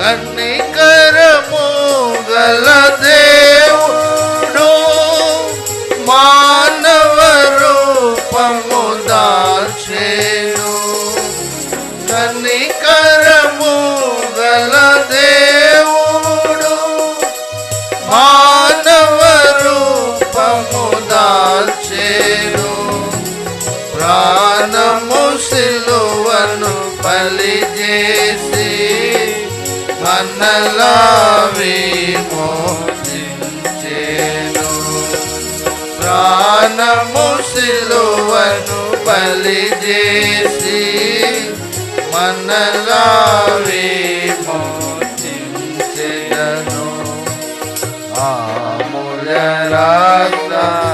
కనికరము గల దేవుడు మానవ రూపము దాల్చెను. కనికరము గల దేవుడు మానవ రూపము దాల్చెను. ప్రాణము సిలువను బలి చేసి మనలా విమోచించెను. ప్రాణము సిలువను బలి చేసి మనలా విమోచించెను. అమూల్య రక్తం